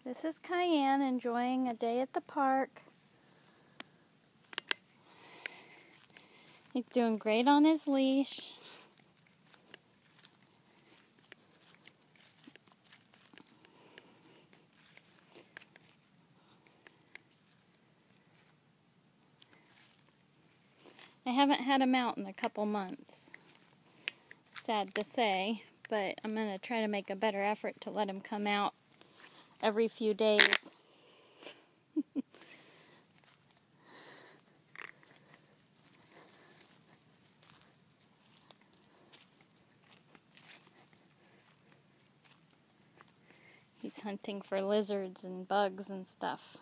This is Cayenne enjoying a day at the park. He's doing great on his leash. I haven't had him out in a couple months. Sad to say, but I'm going to try to make a better effort to let him come out every few days. He's hunting for lizards and bugs and stuff.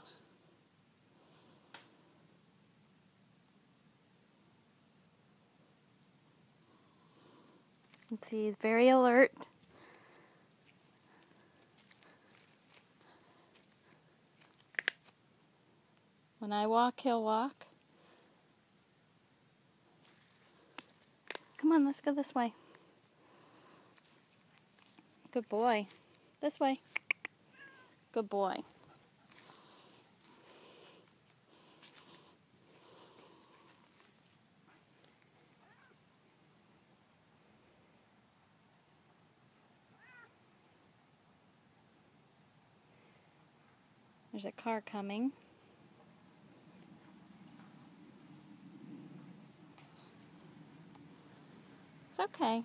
You can see he's very alert. When I walk, he'll walk. Come on, let's go this way. Good boy. This way. Good boy. There's a car coming. It's okay.